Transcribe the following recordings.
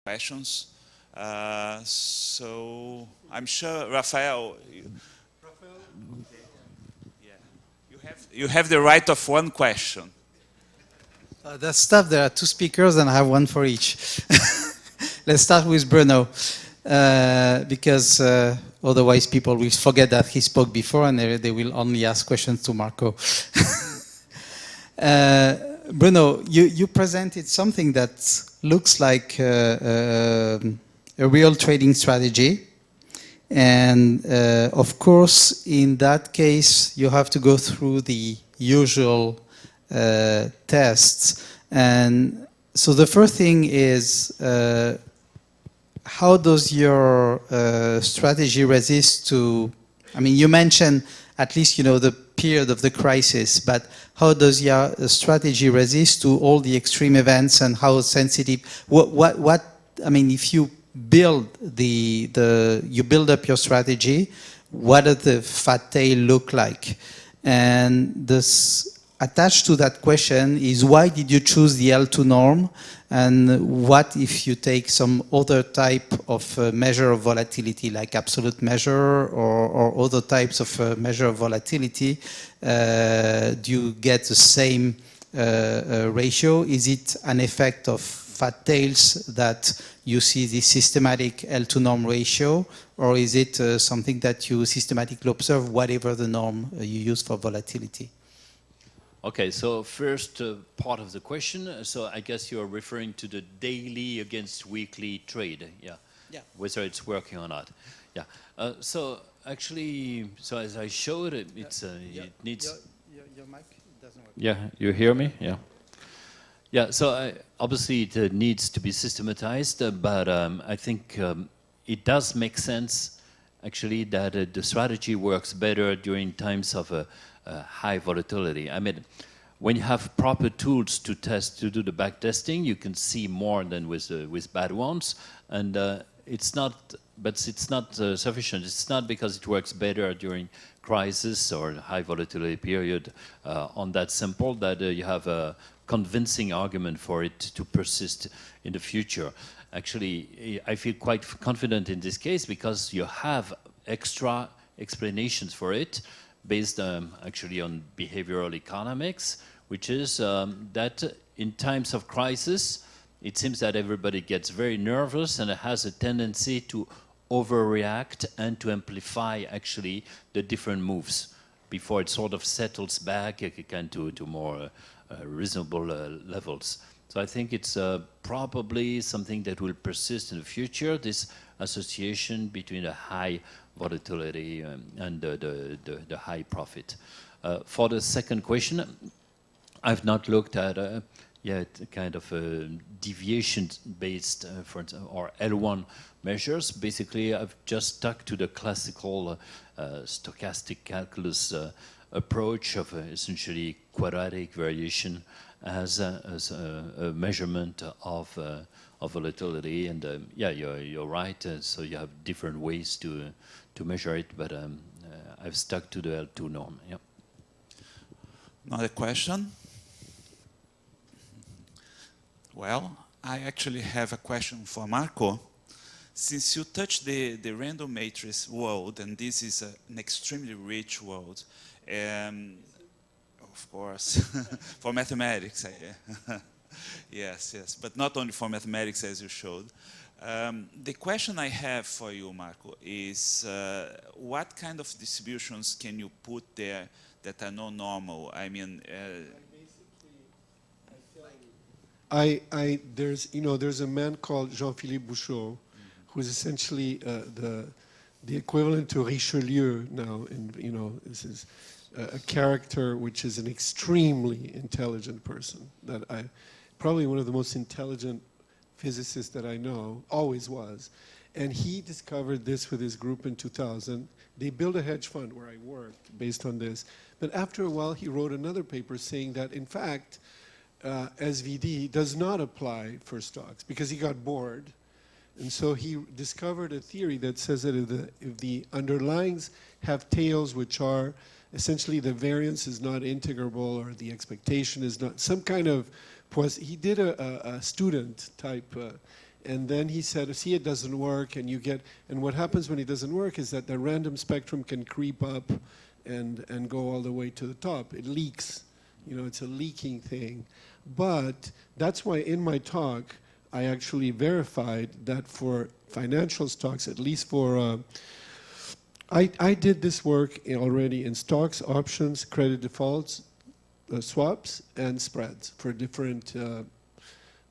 questions. So I'm sure, Rafael, you have the right of one question. That's tough. There are two speakers and I have one for each. Let's start with Bruno, because otherwise people will forget that he spoke before and they will only ask questions to Marco. Bruno, you presented something that looks like a real trading strategy. And of course, in that case, you have to go through the usual tests. And so the first thing is, how does your strategy resist to, I mean, you mentioned at least, you know, the period of the crisis, but how does your strategy resist to all the extreme events and how sensitive, what I mean, if you build you build up your strategy, what does the fat tail look like? And this, attached to that question is, why did you choose the L2 norm? And what if you take some other type of measure of volatility, like absolute measure or other types of measure of volatility? Do you get the same ratio? Is it an effect of fat tails that you see the systematic L2 norm ratio, or is it something that you systematically observe whatever the norm you use for volatility? Okay, so first part of the question, so I guess you're referring to the daily against weekly trade, yeah? Yeah. Whether it's working or not, yeah. So actually, so as I showed, it needs... Your mic doesn't work. Yeah, you hear me? Yeah. Yeah, so obviously it needs to be systematized, but I think it does make sense, actually, that the strategy works better during times of high volatility. I mean, when you have proper tools to test, to do the back testing, you can see more than with bad ones, and it's not, but it's not sufficient. It's not because it works better during crisis or high volatility period on that simple that you have a convincing argument for it to persist in the future. Actually, I feel quite confident in this case because you have extra explanations for it based actually on behavioral economics, which is that in times of crisis, it seems that everybody gets very nervous and has a tendency to overreact and to amplify actually the different moves before it sort of settles back again to more reasonable levels. So I think it's probably something that will persist in the future, this association between a high volatility and the high profit. For the second question, I've not looked at yet kind of deviation-based, for instance, or L1 measures. Basically, I've just stuck to the classical stochastic calculus approach of essentially quadratic variation as a measurement of volatility. And yeah, you're right. So you have different ways to measure it, but I've stuck to the L2 norm. Yeah. Another question? Well, I actually have a question for Marco. Since you touched the random matrix world, and this is an extremely rich world, of course, for mathematics, yes, but not only for mathematics as you showed. The question I have for you, Marco, is what kind of distributions can you put there that are not normal? I mean, there's a man called Jean-Philippe Bouchot, who's essentially the equivalent to Richelieu now. And this is a character which is an extremely intelligent person. Probably one of the most intelligent physicists that I know, always was. And he discovered this with his group in 2000. They built a hedge fund where I worked based on this. But after a while, he wrote another paper saying that, in fact, SVD does not apply for stocks because he got bored. And so he discovered a theory that says that if the underlyings have tails which are essentially the variance is not integrable or the expectation is not some kind of, he did a student type And then he said, see, it doesn't work, and what happens when it doesn't work is that the random spectrum can creep up and go all the way to the top. It leaks. It's a leaking thing. But that's why in my talk, I actually verified that for financial stocks, at least for, I did this work already in stocks, options, credit defaults, swaps, and spreads for different,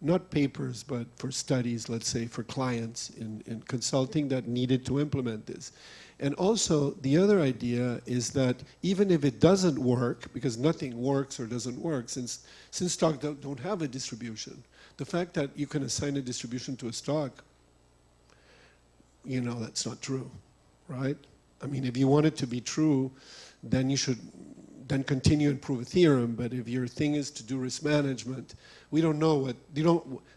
not papers, but for studies, let's say, for clients in consulting that needed to implement this. And also, the other idea is that even if it doesn't work, because nothing works or doesn't work, since stocks don't have a distribution, the fact that you can assign a distribution to a stock, that's not true, right? I mean, if you want it to be true, then you should then continue and prove a theorem. But if your thing is to do risk management, we don't know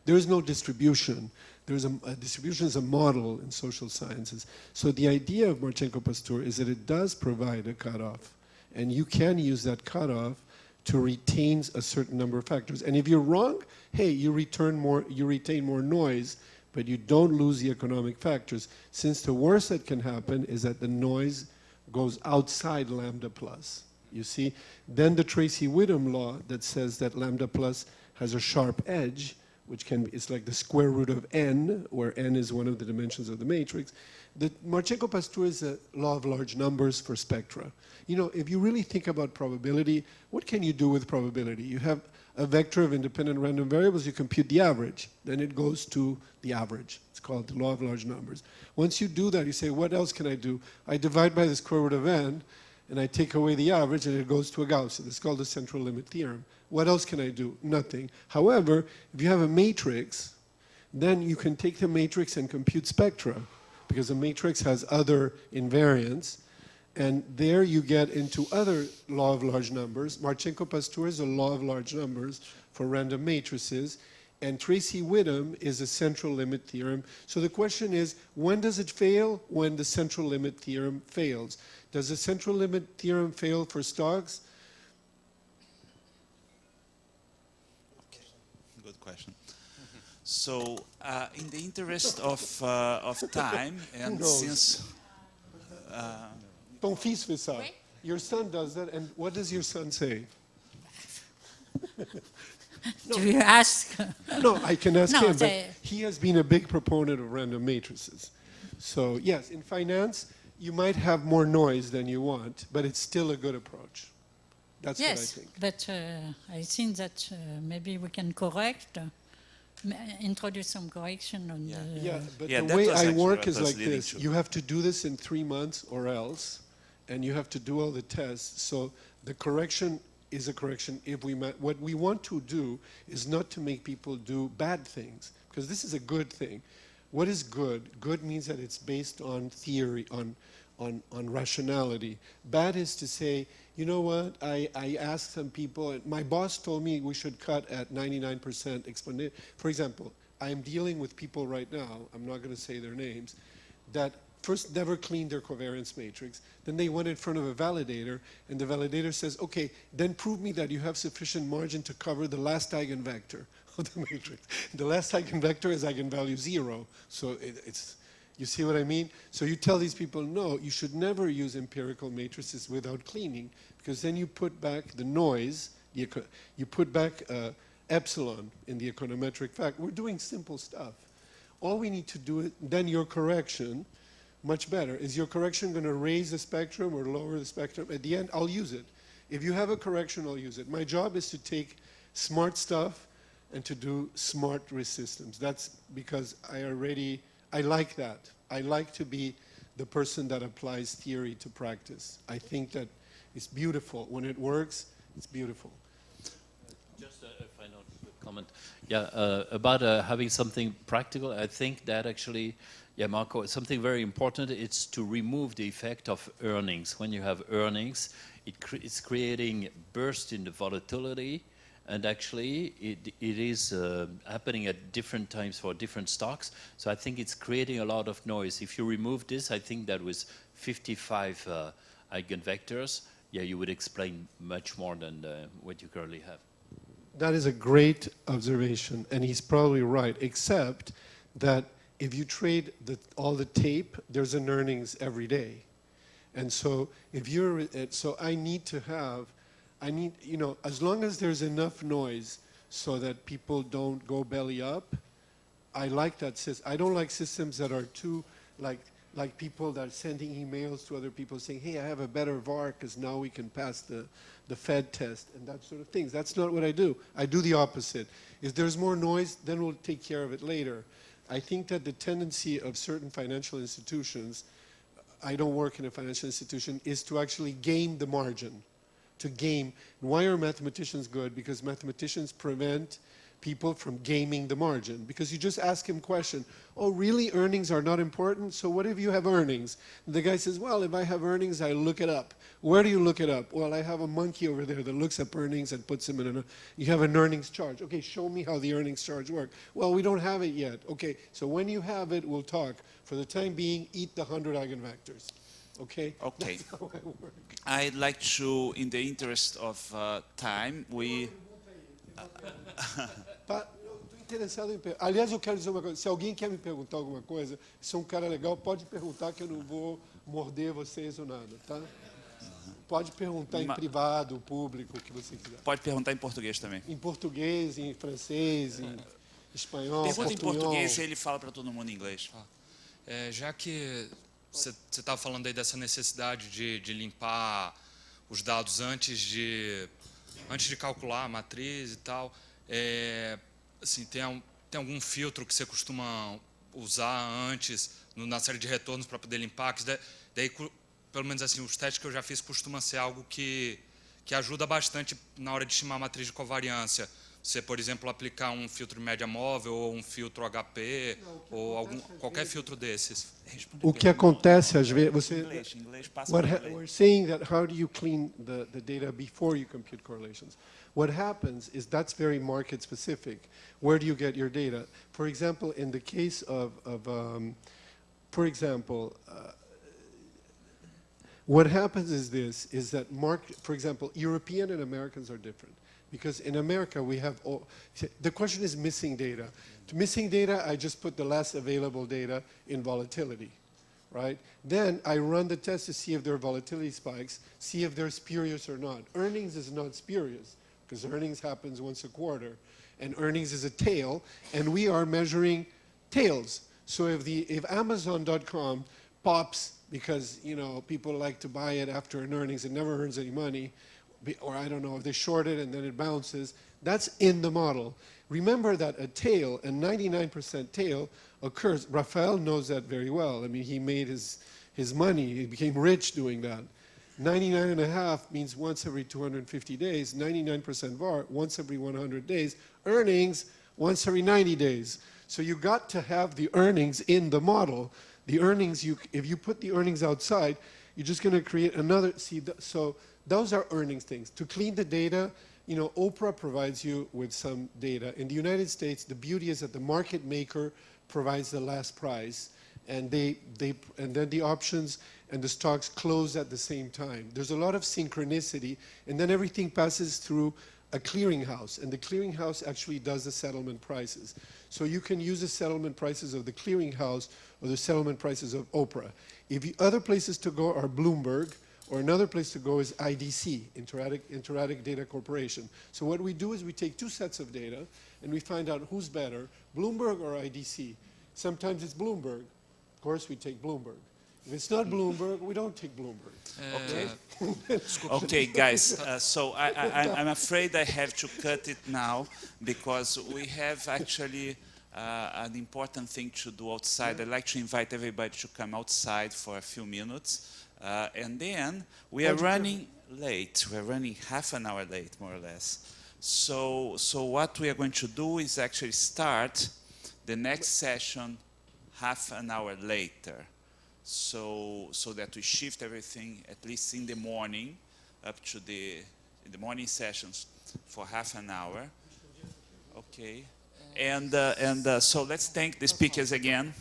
there is no distribution. A distribution is a model in social sciences. So the idea of Marchenko-Pastur is that it does provide a cutoff, and you can use that cutoff to retain a certain number of factors. And if you're wrong, hey, you retain more noise, but you don't lose the economic factors. Since the worst that can happen is that the noise goes outside lambda plus. You see? Then the Tracy-Whittem law that says that lambda plus has a sharp edge, which it's like the square root of n, where n is one of the dimensions of the matrix. The Marchenko-Pastur is a law of large numbers for spectra. If you really think about probability, what can you do with probability? You have a vector of independent random variables, you compute the average. Then it goes to the average. It's called the law of large numbers. Once you do that, you say, what else can I do? I divide by the square root of n, and I take away the average, and it goes to a Gaussian. It's called the central limit theorem. What else can I do? Nothing. However, if you have a matrix, then you can take the matrix and compute spectra, because the matrix has other invariants, and there you get into other law of large numbers. Marchenko-Pastur is a law of large numbers for random matrices, and Tracy-Whittem is a central limit theorem. So the question is, when does it fail? When the central limit theorem fails. Does the central limit theorem fail for stocks? Good question. So, in the interest of time, and since Ton fils fait ça. Your son does that, and what does your son say? Do you ask? No, I can ask No, him, but he has been a big proponent of random matrices. So yes, in finance, you might have more noise than you want, but it's still a good approach. That's what I think. But I think that maybe we can correct, introduce some correction on the... Yeah, but Yeah, the that way was I actually work what is I was like leading this. to. You have to do this in 3 months or else, and you have to do all the tests. So the correction is a correction. What we want to do is not to make people do bad things, because this is a good thing. What is good? Good means that it's based on theory, on rationality. Bad is to say, you know what, I asked some people, my boss told me we should cut at 99% exponential. For example, I'm dealing with people right now, I'm not going to say their names, that first never cleaned their covariance matrix. Then they went in front of a validator, and the validator says, okay, then prove me that you have sufficient margin to cover the last eigenvector of the matrix. The last eigenvector is eigenvalue 0. So it's, you see what I mean? So you tell these people, no, you should never use empirical matrices without cleaning, because then you put back the noise, you put back epsilon in the econometric fact. We're doing simple stuff. All we need to do, then your correction, much better. Is your correction going to raise the spectrum or lower the spectrum? At the end, I'll use it. If you have a correction, I'll use it. My job is to take smart stuff and to do smart risk systems. That's because I like that. I like to be the person that applies theory to practice. I think that it's beautiful. When it works, it's beautiful. Just a final comment. Yeah, about having something practical, I think that actually, yeah, Marco, something very important is to remove the effect of earnings. When you have earnings, it's creating burst in the volatility, and actually it is happening at different times for different stocks. So I think it's creating a lot of noise. If you remove this, I think that with 55 eigenvectors, yeah, you would explain much more than what you currently have. That is a great observation, and he's probably right, except that if you trade all the tape, there's an earnings every day. And so if you're, so I need, you know, as long as there's enough noise so that people don't go belly up, I like that system. I don't like systems that are too, like people that are sending emails to other people saying, hey, I have a better VAR because now we can pass the Fed test and that sort of things. That's not what I do. I do the opposite. If there's more noise, then we'll take care of it later. I think that the tendency of certain financial institutions, I don't work in a financial institution, is to actually game the margin, to game. Why are mathematicians good? Because mathematicians prevent people from gaming the margin. Because you just ask him a question, oh, really, earnings are not important? So what if you have earnings? And the guy says, well, if I have earnings, I look it up. Where do you look it up? Well, I have a monkey over there that looks up earnings and puts them in you have an earnings charge. Okay, show me how the earnings charge work. Well, we don't have it yet. Okay, so when you have it, we'll talk. For the time being, eat the 100 eigenvectors. Okay? Okay. That's how I work. I'd like to, in the interest of time, we... Estou interessado em perguntar. Aliás, eu quero dizer uma coisa. Se alguém quer me perguntar alguma coisa, se é um cara legal, pode perguntar que eu não vou morder vocês ou nada, tá? Pode perguntar em privado, público, o que você quiser. Pode perguntar em português também. Em português, em francês, em espanhol, Pergunta em portunhol. português e ele fala para todo mundo em inglês. Já que você estava falando aí dessa necessidade de limpar os dados antes de calcular a matriz e tal, assim, tem algum filtro que você costuma usar antes na série de retornos para poder limpar? Que daí, pelo menos assim, os testes que eu já fiz costuma ser algo que ajuda bastante na hora de estimar a matriz de covariância. Você, por exemplo, aplicar um filtro de média móvel ou um filtro HP ou qualquer filtro desses. O que acontece às vezes, você Inglês, passa what para inglês. we're saying that how do you clean the data before you compute correlations? What happens is that's very market specific. Where do you get your data? For example, in the case of for example, what happens is this, is that for example, European and Americans are different. Because in America we have, the question is missing data. To missing data, I just put the last available data in volatility, right? Then I run the test to see if there are volatility spikes, see if they're spurious or not. Earnings is not spurious, because earnings happens once a quarter, and earnings is a tail, and we are measuring tails. So if Amazon.com pops because, you know, people like to buy it after an earnings, it never earns any money, or I don't know, if they short it and then it bounces, that's in the model. Remember that a tail, a 99% tail, occurs. Rafael knows that very well. I mean, he made his money. He became rich doing that. 99.5 means once every 250 days. 99% VAR, once every 100 days. Earnings, once every 90 days. So you got to have the earnings in the model. The earnings, if you put the earnings outside, you're just going to create another, so those are earnings things. To clean the data, you know, Oprah provides you with some data. In the United States, the beauty is that the market maker provides the last price, and and then the options and the stocks close at the same time. There's a lot of synchronicity, and then everything passes through a clearinghouse, and the clearinghouse actually does the settlement prices. So you can use the settlement prices of the clearinghouse or the settlement prices of Oprah. If the other places to go are Bloomberg, or another place to go is IDC, Interactive Data Corporation. So what we do is we take two sets of data and we find out who's better, Bloomberg or IDC. Sometimes it's Bloomberg. Of course, we take Bloomberg. If it's not Bloomberg, we don't take Bloomberg. Okay, guys, so I'm afraid I have to cut it now because we have actually an important thing to do outside. I'd like to invite everybody to come outside for a few minutes. And then we are running late. We're running half an hour late, more or less. So what we are going to do is actually start the next session half an hour later. So that we shift everything, at least in the morning, up to the morning sessions for half an hour. Okay. And so let's thank the speakers again.